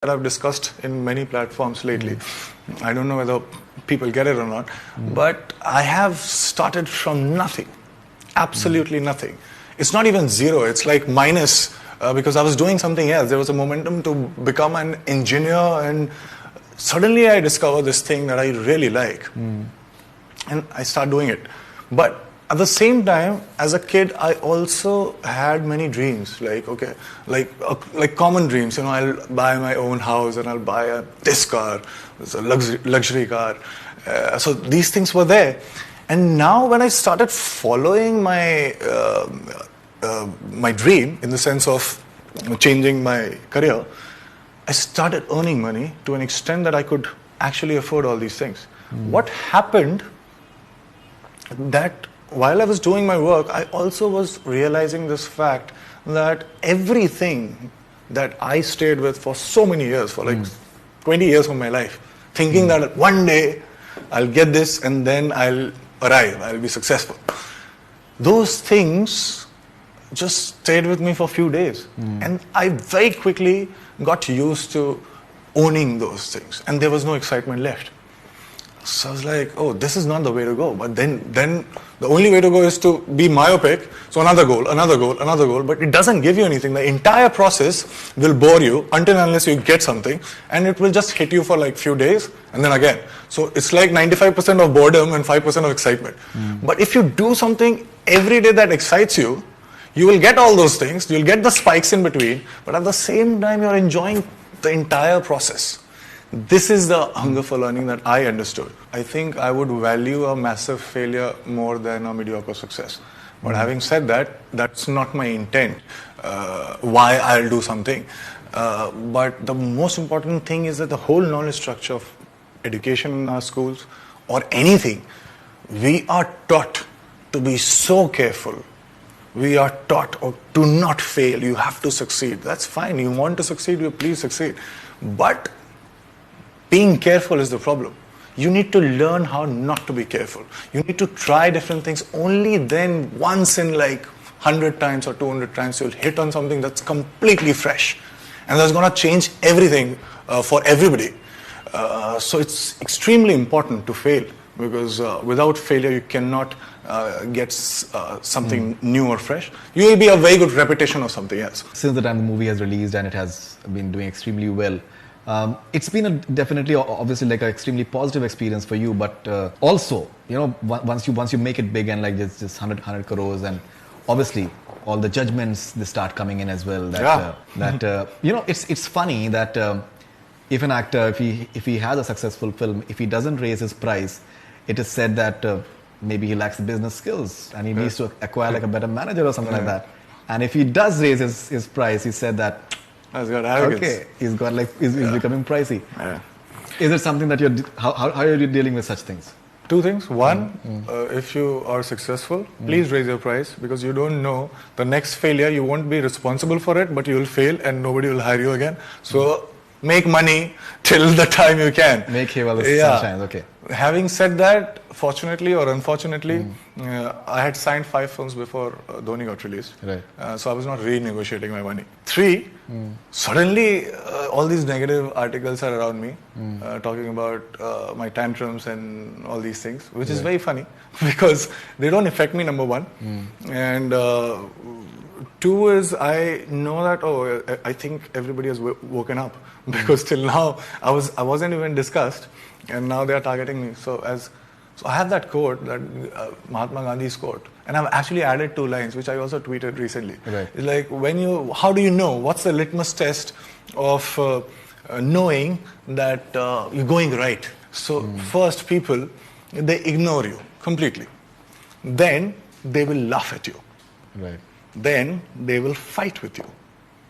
that I've discussed in many platforms lately. I don't know whether people get it or not, but I have started from nothing, absolutely nothing. It's not even zero, it's like minus, because I was doing something else. There was a momentum to become an engineer, and suddenly I discovered this thing that I really like. And I start doing it. But at the same time, as a kid, I also had many dreams, like common dreams. You know, I'll buy my own house and I'll buy this car, it's a luxury car. So these things were there. And now when I started following my my dream, in the sense of changing my career, I started earning money to an extent that I could actually afford all these things. What happened that while I was doing my work, I also was realizing this fact that everything that I stayed with for so many years, for like 20 years of my life, thinking that one day I'll get this and then I'll arrive, I'll be successful. Those things just stayed with me for a few days. And I very quickly got used to owning those things, and there was no excitement left. So I was like, oh, this is not the way to go. But then the only way to go is to be myopic. So another goal, but it doesn't give you anything. The entire process will bore you until unless you get something, and it will just hit you for like few days and then again. So it's like 95% of boredom and 5% of excitement. But if you do something every day that excites you, you will get all those things, you'll get the spikes in between, but at the same time you're enjoying the entire process. This is the hunger for learning that I understood. I think I would value a massive failure more than a mediocre success. But having said that, that's not my intent, why I'll do something. But the most important thing is that the whole knowledge structure of education in our schools or anything, we are taught to be so careful. We are taught to not fail. You have to succeed. That's fine. You want to succeed, you please succeed. But being careful is the problem. You need to learn how not to be careful. You need to try different things. Only then, once in like 100 times or 200 times, you'll hit on something that's completely fresh. And that's going to change everything for everybody. So it's extremely important to fail, because without failure, you cannot get something new or fresh. You will be a very good repetition of something else. Since the time the movie has released and it has been doing extremely well, it's been definitely, obviously, like an extremely positive experience for you. But also, you know, once you make it big and like just 100 crores, and obviously all the judgments, they start coming in as well. That you know, it's funny that if an actor, if he has a successful film, if he doesn't raise his price, it is said that maybe he lacks the business skills and he needs to acquire like a better manager or something like that. And if he does raise his price, he said that, has got arrogance. Okay, he's becoming pricey. Yeah. Is it something that how are you dealing with such things? Two things. One, if you are successful, please raise your price, because you don't know the next failure. You won't be responsible for it, but you will fail and nobody will hire you again. So make money till the time you can. Make hay while the sun shines. Okay. Having said that, fortunately or unfortunately, I had signed 5 films before Dhoni got released. Right. So I was not renegotiating my money. 3, suddenly all these negative articles are around me, talking about my tantrums and all these things, which is very funny because they don't affect me, number 1. And 2 is, I know that, I think everybody has woken up, because till now I wasn't even discussed, and now they are targeting me. So I have that quote, that Mahatma Gandhi's quote, and I've actually added 2 lines, which I also tweeted recently. Right. It's like, how do you know? What's the litmus test of knowing that you're going right? So first, people, they ignore you completely. Then they will laugh at you. Right. Then they will fight with you.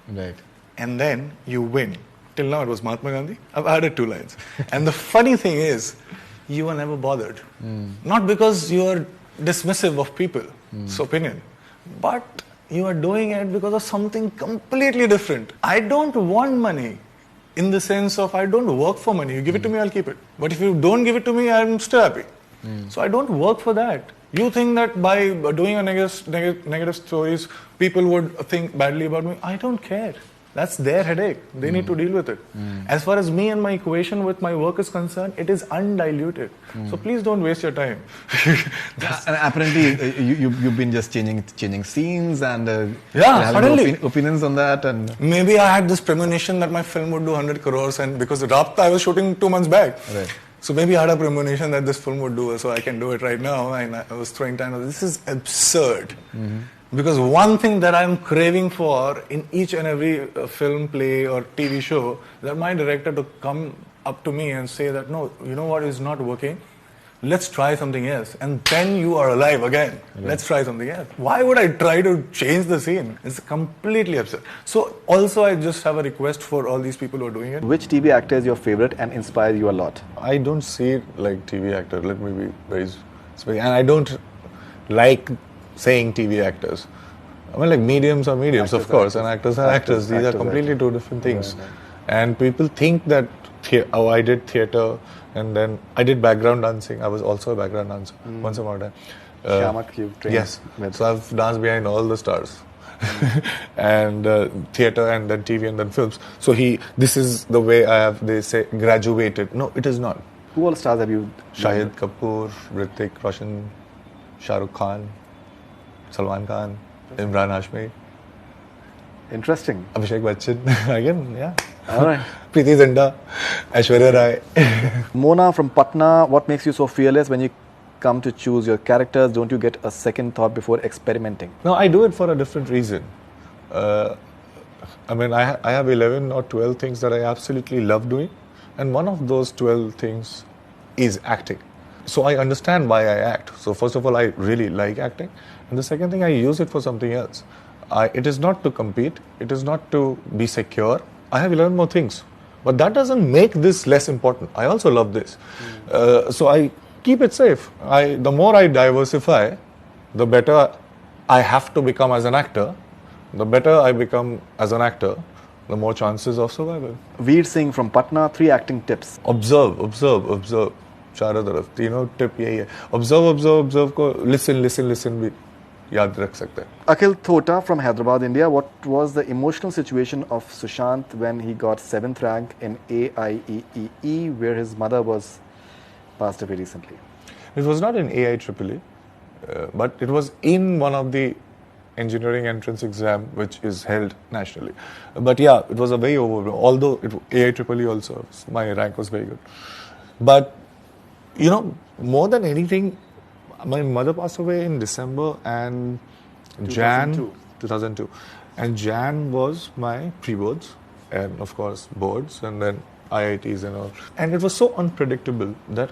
Right. And then you win. Till now it was Mahatma Gandhi. I've added 2 lines. And the funny thing is, you were never bothered. Not because you are dismissive of people's opinion, but you are doing it because of something completely different. I don't want money in the sense of I don't work for money. You give it to me, I'll keep it. But if you don't give it to me, I'm still happy. So I don't work for that. You think that by doing a negative stories, people would think badly about me. I don't care. That's their headache. They need to deal with it. As far as me and my equation with my work is concerned, it is undiluted. So please don't waste your time. And apparently, you've been just changing scenes and Yeah, having suddenly. opinions on that. And Maybe I had this premonition that my film would do 100 crores, and because Rabta I was shooting 2 months back. Right. So maybe I had a premonition that this film would do, so I can do it right now. And I was throwing time. This is absurd. Because one thing that I'm craving for in each and every film, play, or TV show, that my director to come up to me and say that, no, you know what is not working? Let's try something else. And then you are alive again. Let's try something else. Why would I try to change the scene? It's completely absurd. So also I just have a request for all these people who are doing it. which TV actor is your favorite and inspires you a lot? I don't see it like TV actor. Let me be very specific. And I don't like saying TV actors. I mean, like mediums are mediums, of course, and actors are actors. These are completely two different things. And people think that, I did theatre and then I did background dancing. I was also a background dancer once upon a time. Shamak, you trained Yes. with. So I've danced behind all the stars. And theatre and then TV and then films. So this is the way I have, they say, graduated. No, it is not. Who all stars have you? Shahid Kapoor, Hrithik Roshan, Shah Rukh Khan, Salman Khan, Imran Hashmi, Interesting. Abhishek Bachchan, again, yeah. All right. Preeti Zinta, Aishwarya Rai. Mona from Patna, what makes you so fearless when you come to choose your characters? Don't you get a second thought before experimenting? No, I do it for a different reason. I mean, I have 11 or 12 things that I absolutely love doing, and one of those 12 things is acting. So I understand why I act. So first of all, I really like acting, and the second thing, I use it for something else. It is not to compete. It is not to be secure. I have 11 more things, but that doesn't make this less important. I also love this. So I keep it safe. The more I diversify, the better I have to become as an actor. The better I become as an actor, the more chances of survival. Veer Singh from Patna, 3 acting tips. Observe. चारों तरफ तीनों tip यही है. Observe को listen भी याद रख सकते हैं. Akhil Thota from Hyderabad, India. What was the emotional situation of Sushant when he got 7th rank in AIEEE, where his mother was passed away recently? It was not in AIEEE, but it was in one of the engineering entrance exam which is held nationally. But yeah, it was a very overwhelming. Although AIEEE also, my rank was very good. But you know, more than anything, my mother passed away in December and 2002. And Jan was my pre-boards and of course boards and then IITs and all. And it was so unpredictable that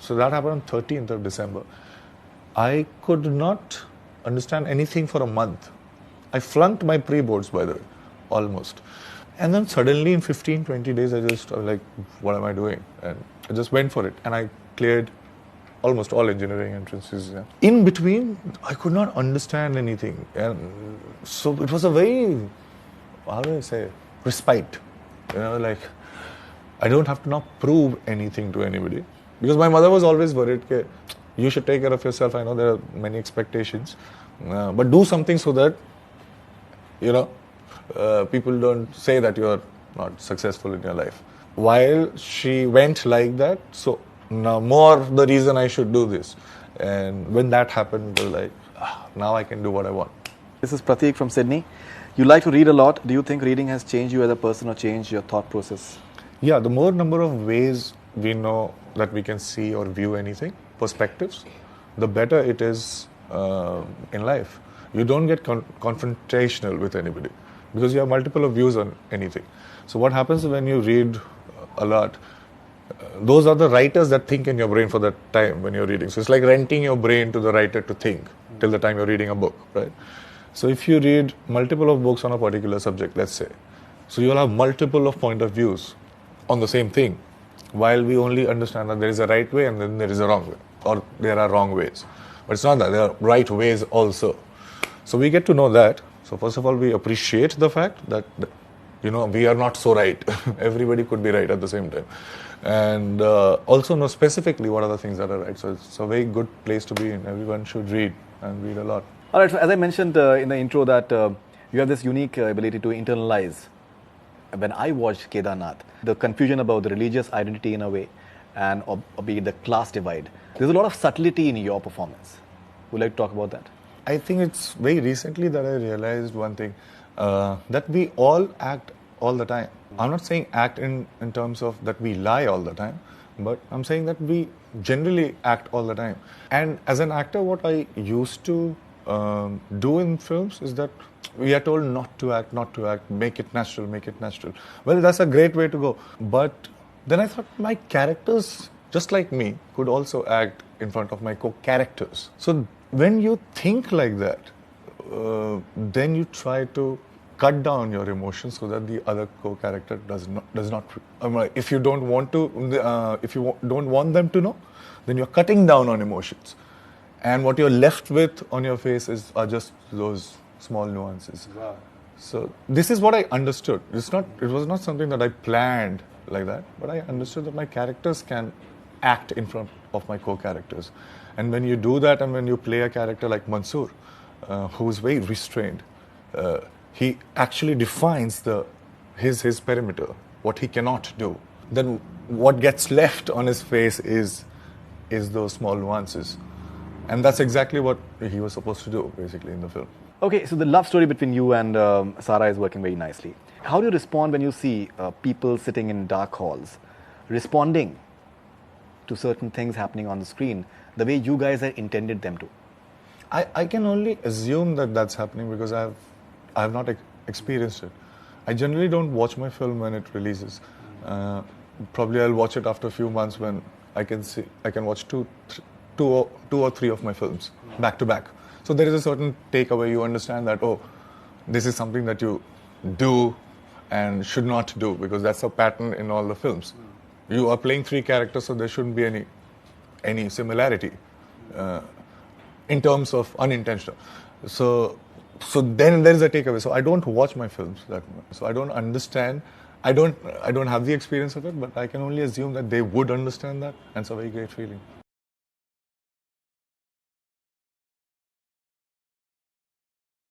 so that happened on 13th of December. I could not understand anything for a month. I flunked my pre-boards, by the way, almost. And then suddenly in 15, 20 days, I was like, what am I doing? And I just went for it. And I cleared almost all engineering entrances. Yeah. In between, I could not understand anything. And so it was a very, how do I say, respite. You know, like, I don't have to now prove anything to anybody. Because my mother was always worried, okay, you should take care of yourself. I know there are many expectations. But do something so that, you know, people don't say that you're not successful in your life. While she went like that, so now more the reason I should do this. And when that happened, I was like, now I can do what I want. This is Prateek from Sydney. You like to read a lot. Do you think reading has changed you as a person or changed your thought process? Yeah, the more number of ways we know that we can see or view anything, perspectives, the better it is in life. You don't get confrontational with anybody because you have multiple of views on anything. So what happens when you read a lot, those are the writers that think in your brain for that time when you're reading. So it's like renting your brain to the writer to think till the time you're reading a book, right? So if you read multiple of books on a particular subject, let's say, so you'll have multiple of point of views on the same thing, while we only understand that there is a right way and then there is a wrong way, or there are wrong ways. But it's not that, there are right ways also. So we get to know that. So first of all, we appreciate the fact that, you know, we are not so right. Everybody could be right at the same time. And also know specifically what are the things that are right. So it's a very good place to be in. Everyone should read and read a lot. All right, so as I mentioned in the intro that You have this unique ability to internalize. When I watched Kedarnath, the confusion about the religious identity in a way, and or be it the class divide, there's a lot of subtlety in your performance. Would you like to talk about that? I think it's very recently that I realized one thing, that we all act all the time. I'm not saying act in terms of that we lie all the time, but I'm saying that we generally act all the time. And as an actor, what I used to do in films is that we are told not to act, make it natural, make it natural. Well, that's a great way to go. But then I thought my characters, just like me, could also act in front of my co-characters. So when you think like that, then you try to cut down your emotions so that the other co-character does not. If you don't want to, don't want them to know, then you're cutting down on emotions, and what you're left with on your face are just those small nuances. Wow. So this is what I understood. It was not something that I planned like that, but I understood that my characters can act in front of my co-characters. And when you do that, and when you play a character like Mansoor, who's very restrained, he actually defines his perimeter, what he cannot do. Then what gets left on his face is those small nuances. And that's exactly what he was supposed to do, basically, in the film. Okay, so the love story between you and Sara is working very nicely. How do you respond when you see people sitting in dark halls, responding to certain things happening on the screen the way you guys had intended them to? I can only assume that that's happening because I have not experienced it. I generally don't watch my film when it releases. Probably I'll watch it after a few months when I can watch two or three of my films back to back. So there is a certain takeaway. You understand that, oh, this is something that you do and should not do, because that's a pattern in all the films. You are playing three characters, so there shouldn't be any similarity in terms of unintentional. So then there is a takeaway. So I don't watch my films that much. So I don't understand. I don't have the experience of it, but I can only assume that they would understand that, and it's a very great feeling.